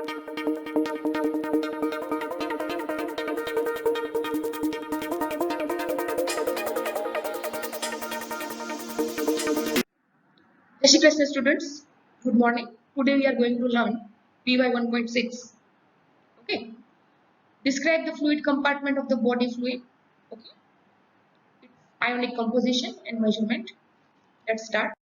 Jai Krishna students, good morning. Today we are going to learn PY 1.6. Okay. Describe the fluid compartment of the body fluid. Okay. Its ionic composition and measurement. Let's start.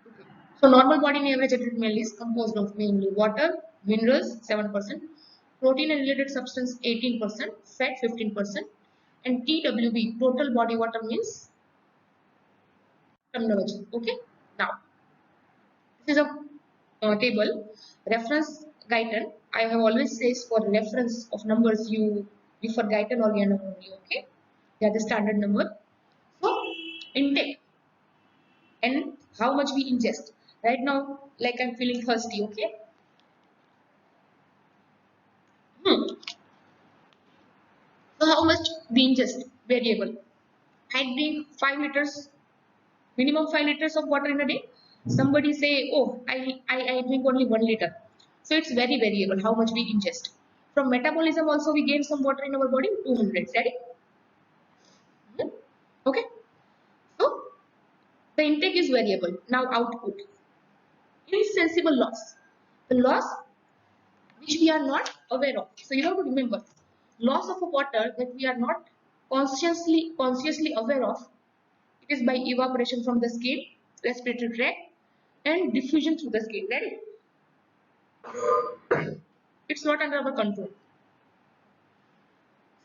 Okay. So normal body in average adult male is composed of mainly water, minerals 7%, protein and related substance 18%, fat 15%, and TWB total body water means terminology. Okay. Now this is a table reference Guyton. I have always says for reference of numbers you refer Guyton or Gannon only. Okay, they are the standard number. So intake and how much we ingest. Right now, like I'm feeling thirsty. Okay. So how much we ingest variable. I drink 5 liters, minimum 5 liters of water in a day. Somebody say, oh, I drink only 1 liter. So it's very variable how much we ingest. From metabolism also we gain some water in our body, 200. Ready? Okay. So the intake is variable. Now output. Insensible loss. The loss which we are not aware of. So you have to remember, loss of a water that we are not consciously aware of. It is by evaporation from the skin, respiratory tract, and diffusion through the skin. Ready? It's not under our control.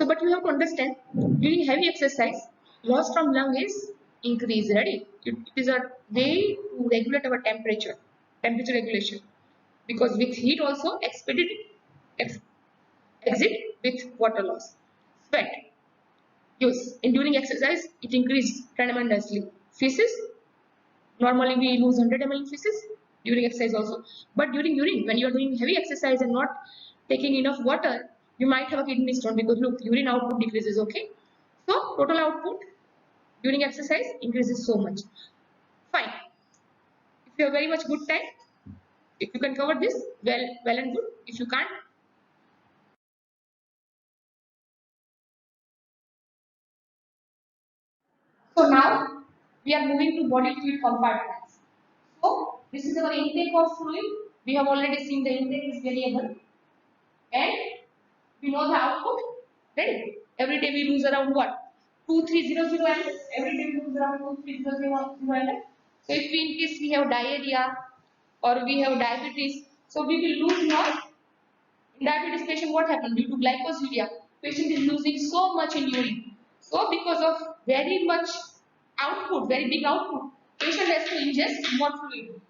So, but you have to understand, during heavy exercise, loss from lung is increased. Ready? It is a way to regulate our temperature regulation. Because with heat also exit with water loss. Sweat. Use. In during exercise, it increased tremendously. Feces. Normally we lose 100 ml in feces during exercise also. But during urine, when you are doing heavy exercise and not taking enough water, you might have a kidney stone because look, urine output decreases. Okay. So total output during exercise increases so much. Fine. If you have very much good time, if you can cover this, well and good. If you can't, so now we are moving to body fluid compartments. So this is our intake of fluid. We have already seen the intake is variable, and we know the output. Right? Every day we lose around what? 2300 ml. Every day we lose around 2300 ml. So if we in case we have diarrhea or we have diabetes, so we will lose more. In diabetes patient, what happened? Due to glycosuria, patient is losing so much in urine. So because of very much output, very big output, patient has to ingest more fluid.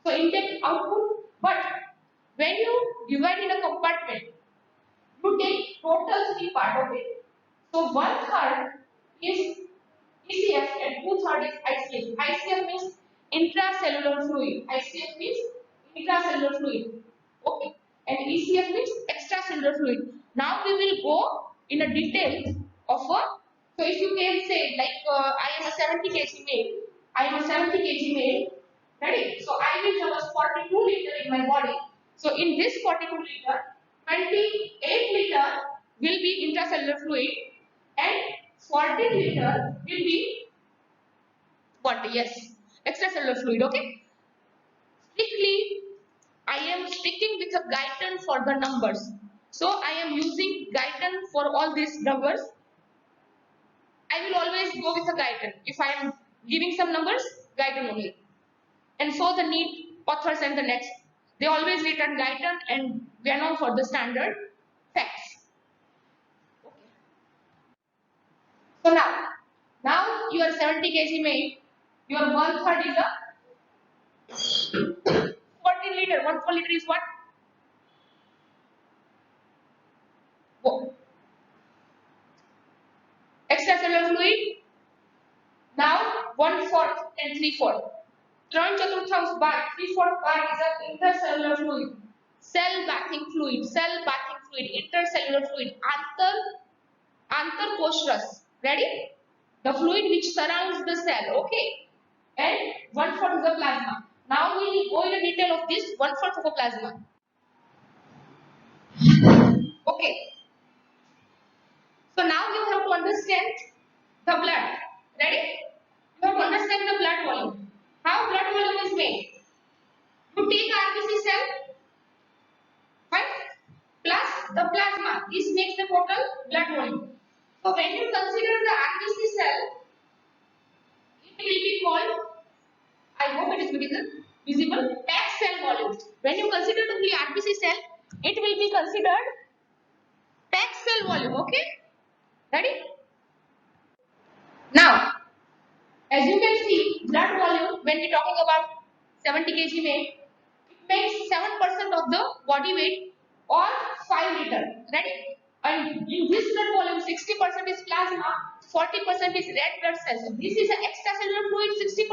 So intake output, but when you divide in a compartment, you take total 3 part of it. So 1/3 is ECF and 2/3 is ICF. ICF means intracellular fluid. ICF means intracellular fluid. Okay. And ECF means extracellular fluid. Now we will go in a detail of a. So if you can say like I am a 70 kg male. I am a 70 kg male. Ready? So I will have a 42 liter in my body. So in this 42 liter, 28 liter will be intracellular fluid and 40 liter will be what? Yes, extracellular fluid. Okay. Strictly, I am sticking with a Guyton for the numbers. So I am using Guyton for all these numbers. I will always go with a Guyton. If I am giving some numbers, Guyton only. And so the NEET authors and the next, they always return Guyton and Gannon for the standard facts. Okay. So now you are 70 kg male, your 1/3 is a 14 liter. 1/4 liter is what? Extracellular fluid. Now 1/4 and 3/4. 3/4 bar, 3/4 bar is an intercellular fluid. Cell bathing fluid, intercellular fluid, antarkoshras. Ready? The fluid which surrounds the cell. Okay. And 1/4 is the plasma. Now we will go in detail of this 1/4 of a plasma. Okay. So now you have to understand the blood. Ready? You have to understand the blood volume. How blood volume is made? You take RBC cell, right? Plus the plasma. This makes the total blood volume. So when you consider the RBC cell, it will be called, I hope it is visible, packed cell volume. When you consider only RBC cell, it will be considered packed cell volume. Okay? Ready? Now, as you can see, blood volume, when we are talking about 70 kg weight, it makes 7% of the body weight or 5 liter. Ready? And in this blood volume, 60% is plasma, 40% is red blood cells. So this is an extracellular fluid, 60%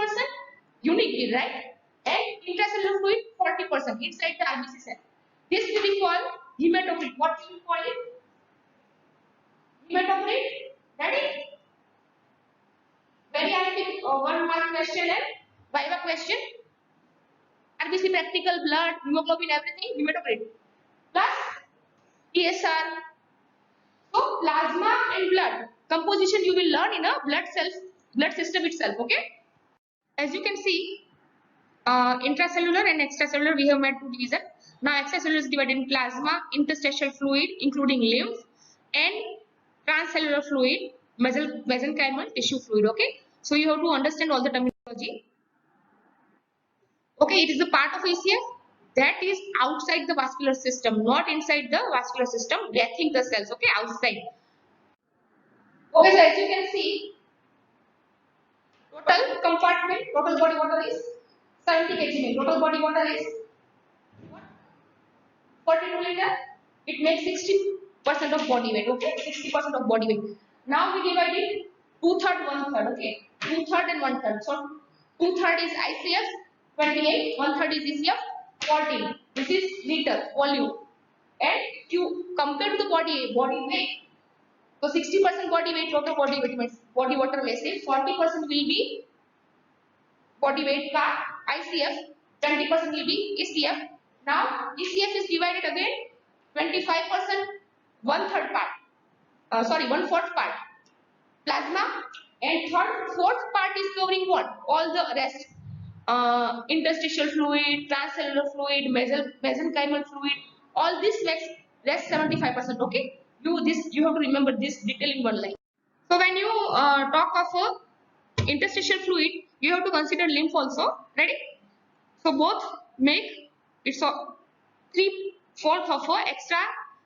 uniquely, right? And intracellular fluid, 40% inside the RBC cell. This will be called hematocrit. What will we call it? Hematocrit. Ready? Very active 1 mark question and viva question. RBC practical, blood, hemoglobin, everything, hematocrit. Plus ESR. So plasma and blood composition you will learn in a blood system itself. Okay. As you can see, intracellular and extracellular we have made two division. Now extracellular is divided in plasma, interstitial fluid including lymph, and transcellular fluid, mesenchymal tissue fluid. Okay. So you have to understand all the terminology. Okay, it is a part of ECF that is outside the vascular system, not inside the vascular system, deathing the cells. Okay, outside. Okay, so as you can see, total compartment, total body water is 70 kg. Total body water is 42 liter. It makes 60% of body weight. Okay, 60% of body weight. Now we divide it 2/3, 1/3. Okay, 2/3 and 1/3. So 2/3 is ICF 28, 1/3 is ECF 14. This is liter volume. And if you compare to the body weight, so 60% body weight, total body weight means body water में से 40% will be body weight का ICF, 20% will be ECF. Now ECF is divided again 25%, 1/3 part, 1/4 part plasma, and fourth part is covering what? All the rest. Interstitial fluid, transcellular fluid, mesenchymal fluid, all this makes rest 75%. Okay, you have to remember this detail in one line. So when you talk of interstitial fluid, you have to consider lymph also. Ready? So both make it's a 3/4 of a extra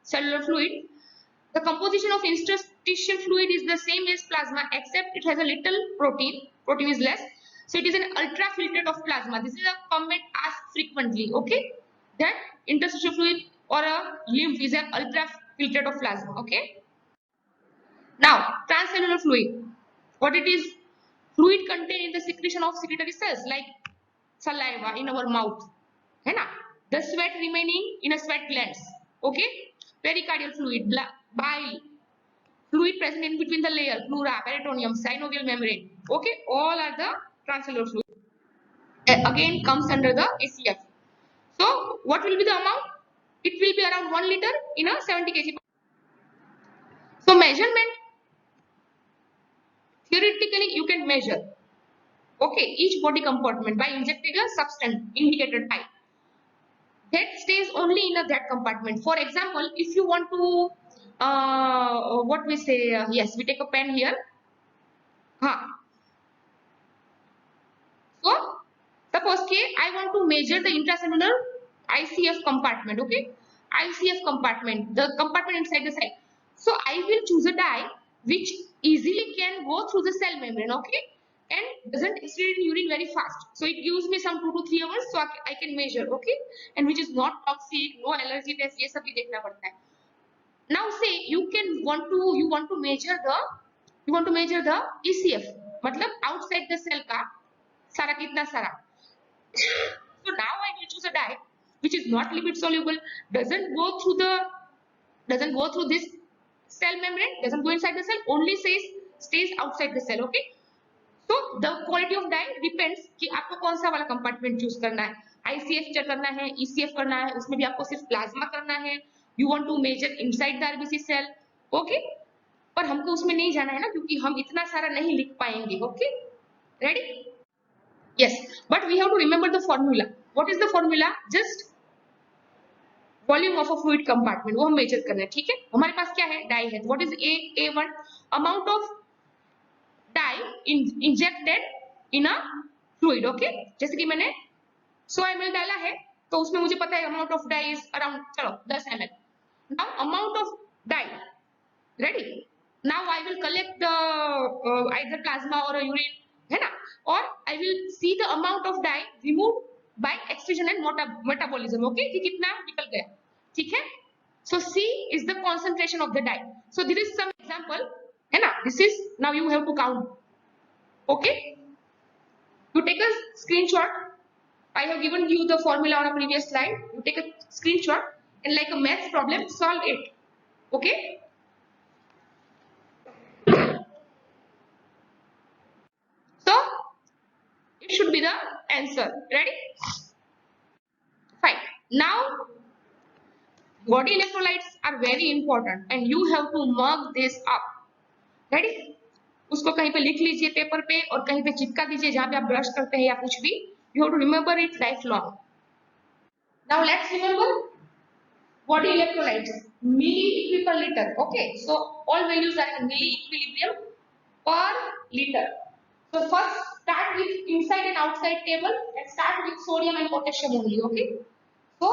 cellular fluid. The composition of interstitial fluid is the same as plasma, except it has a little protein. Protein is less. So it is an ultrafiltrate of plasma. This is a comment asked frequently. Okay, that interstitial fluid or a lymph is an ultrafiltrate of plasma. Okay. Now transcellular fluid. What it is? Fluid contained in the secretion of secretory cells like saliva in our mouth. है ना? The sweat remaining in a sweat glands. Okay. Pericardial fluid, bile, fluid present in between the layer, pleura, peritoneum, synovial membrane. Okay, all are the transcellular fluid. Again comes under the ECF. So what will be the amount? It will be around 1 liter in a 70 kg. So measurement, theoretically you can measure, okay, each body compartment by injecting a substance indicated type that stays only in that compartment. For example, if you want to what we say, yes, we take a pen here. So suppose I want to measure the intracellular ICF compartment. Okay, ICF compartment, the compartment inside the cell. So I will choose a dye which easily can go through the cell membrane. Okay, and doesn't excrete in urine very fast. So it gives me some 2 to 3 hours, so I can measure. Okay, and which is not toxic, no allergy test. ये सब भी देखना पड़ता है. Now say you want to measure the ECF, मतलब outside the cell का सारा कितना सारा. So now I will choose a dye which is not lipid soluble, doesn't go through this cell membrane, doesn't go inside the cell, only stays outside the cell. Okay, so the quality of dye depends कि आपको कौन सा वाला compartment choose करना है. ICF करना है, ECF करना है, उसमें भी आपको सिर्फ प्लाज्मा करना है, you want to measure inside the RBC cell, okay. पर हमको उसमें नहीं जाना है ना, क्योंकि हम इतना सारा नहीं लिख पाएंगे, okay. Ready? Yes, but we have to remember the formula. What is the formula? Just volume of a fluid compartment, वो हम मेजर कर रहे हैं, ठीक है। हमारे पास क्या है? डाई है। What is A1? Amount of dye injected in a fluid, okay. जैसे कि मैंने 100 ml डाला है, तो उसमें मुझे पता है amount of dye is around, चलो 10 ml। Now amount of dye, ready. Now I will collect either plasma or urine, है ना, और I will see the amount of dye remove by excretion and metabolism, okay, कि कितना निकल गया, ठीक है। So C is the concentration of the dye. So this is some example, है ना। This is, now you have to count, okay. You take a screenshot. I have given you the formula on a previous slide. You take a screenshot and like a math problem, solve it. Okay? So, it should be the answer. Ready? Fine. Now, body electrolytes are very important and you have to mark this up. Ready? उसको कहीं पे लिख लीजिए paper पे और कहीं पे चिपका दीजिए जहां पे आप ब्रश करते हैं या कुछ भी. You have to remember it lifelong. Now let's remember body electrolytes, milli per liter. Okay, so all values are in milli equilibrium per liter. So first start with inside and outside table and start with sodium and potassium only. Okay, so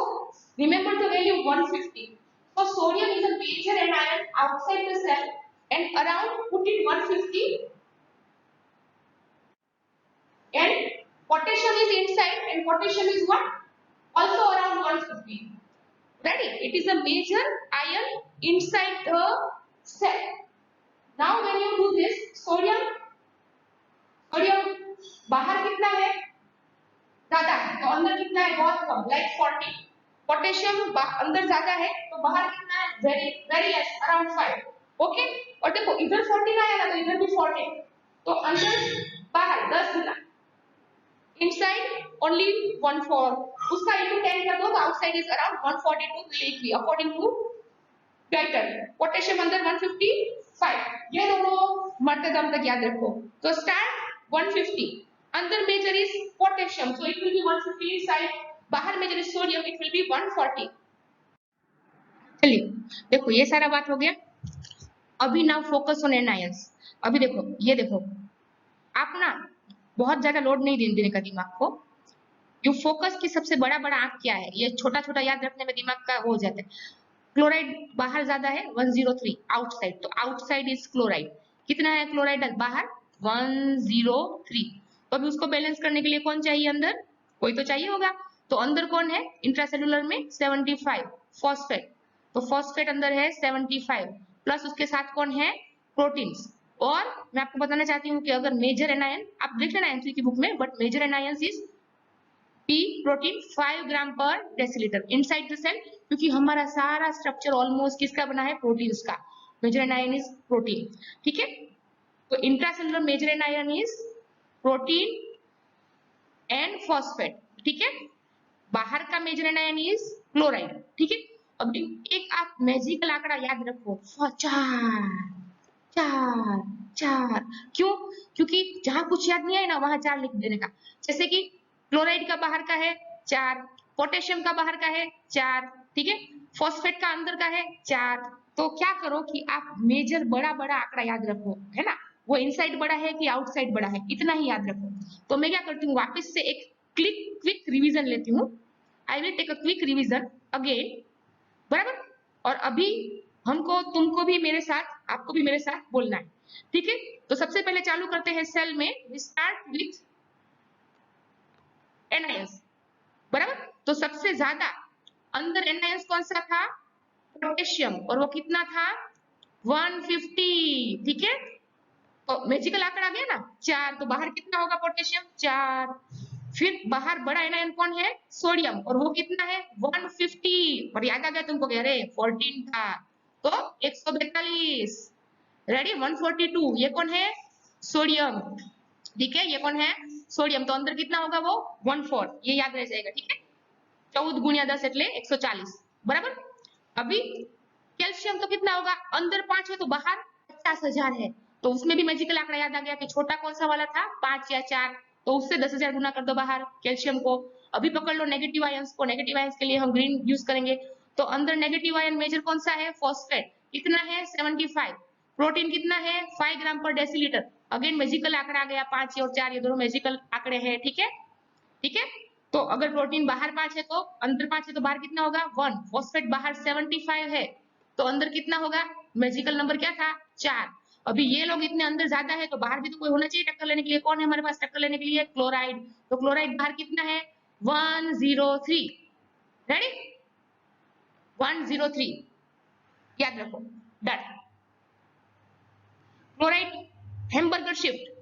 remember the value 150. So sodium is a major anion outside the cell and around put it 150 and potassium is inside and potassium is what? Also around 150. Ready? It is a major ion inside the cell. Now when you do this, sodium बाहर कितना है? ज्यादा है, तो अंदर कितना है? बहुत कम, like 40. पोटेशियम अंदर ज्यादा है तो बाहर कितना है? very less, around 5. ओके, और देखो इधर 14 आया ना तो इधर भी 14, तो अंदर बाहर 10 गुना, inside only 1/4, उसका into 10 कर दो तो outside is around 142 milli according to Guyton. Potassium अंदर 155, ये दोनों मरते दम तक याद रखो. तो स्टार्ट 150, अंदर major is potassium, so it will be 150 inside, बाहर major is sodium, it will be 140. चलिए देखो ये सारा बात हो गया. अभी नाउ फोकस ऑन एनायंस. अभी देखो, ये देखो, आप ना बहुत ज्यादा लोड नहीं देने का दिमाग को. यू फोकस की सबसे बड़ा आंख क्या है, ये छोटा छोटा याद रखने में दिमाग का हो जाता है. क्लोराइड बाहर ज्यादा है 103, आउटसाइड, तो आउटसाइड इज क्लोराइड. कितना है क्लोराइड बाहर? 103. तो अभी उसको बैलेंस करने के लिए कौन चाहिए अंदर? कोई तो चाहिए होगा. तो अंदर कौन है इंट्रासेलुलर में? 75 फॉस्फेट. तो फॉस्फेट अंदर है 75 प्लस उसके साथ कौन है? प्रोटीन्स. और मैं आपको बताना चाहती हूँ कि अगर मेजर एनायन, आप देख लेना एमसी की बुक में, but major anions is P protein 5 gram per decilitre inside the cell, क्योंकि हमारा सारा स्ट्रक्चर ऑलमोस्ट किसका बना है? प्रोटीन्स का. मेजर एनायन इज प्रोटीन, ठीक है. तो intracellular major anion is protein and phosphate, ठीक है. बाहर का मेजर एनायन इज क्लोराइड, ठीक है. अब एक आप मैजिकल आंकड़ा याद रखो, 4 4 4. क्यों? क्योंकि जहां कुछ याद नहीं आए ना वहां 4 लिख देने का. जैसे कि क्लोराइड का बाहर का है 4, पोटेशियम का बाहर का है 4, ठीक है. फॉस्फेट का अंदर का है 4. तो क्या करो कि आप मेजर बड़ा आंकड़ा याद रखो, है ना. वो इनसाइड बड़ा है कि आउटसाइड बड़ा है, इतना ही याद रखो. तो मैं क्या करती हूँ, वापस से एक क्विक रिवीजन लेती हूँ. I will take a quick revision again, बराबर. और अभी हमको, तुमको भी मेरे साथ, आपको भी मेरे साथ बोलना है, ठीक है. तो सबसे पहले चालू करते हैं सेल में. वी स्टार्ट विथ एनायंस, बराबर. तो सबसे ज्यादा अंदर एनायंस कौन सा था? पोटेशियम, और वो कितना था? 150, ठीक है. तो मैजिकल आंकड़ा आ गया ना 4, तो बाहर कितना होगा पोटेशियम? 4. फिर बाहर बड़ा एनायन कौन है? सोडियम, और वो कितना है? 150. और याद आ गया तुमको? अरे 14 था, तो 142. रेडी? 142, ये कौन है? सोडियम, ठीक है. ये कौन है? सोडियम. तो अंदर कितना होगा? वो 14, ये याद रह जाएगा, ठीक है. 14 गुणिया 10 એટલે 140, बराबर. अभी कैल्शियम तो कितना होगा, अंदर 5 है तो बाहर 50,000 है, तो उसमें भी मैजिकल आंकड़ा याद आ गया कि छोटा कौन सा वाला था, 5 या 4, तो उससे 10,000 गुना कर दो बाहर कैल्शियम को। अभी पकड़ लो नेगेटिव आयंस को, नेगेटिव आयंस के लिए हम ग्रीन यूज करेंगे, तो अंदर नेगेटिव आयन मेजर कौन सा है, फॉस्फेट, कितना है 75, प्रोटीन कितना है 5 gram per decilitre, again magical आंकड़ा आ गया, 5 और 4 ये दोनों मैजिकल आंकड़े हैं, ठीक है, ठीक है। तो अगर प्रोटीन बाहर 5 है तो अंदर 5 है तो बाहर कितना होगा 1, फॉस्फेट बाहर 75 है तो अंदर कितना होगा, मैजिकल नंबर क्या था 4। अभी ये लोग इतने अंदर ज्यादा है तो बाहर भी तो कोई होना चाहिए टक्कर लेने के लिए, कौन है हमारे पास टक्कर लेने के लिए, क्लोराइड, तो क्लोराइड बाहर कितना है 103, रेडी 103, याद रखो, डन। Chloride hamburger shift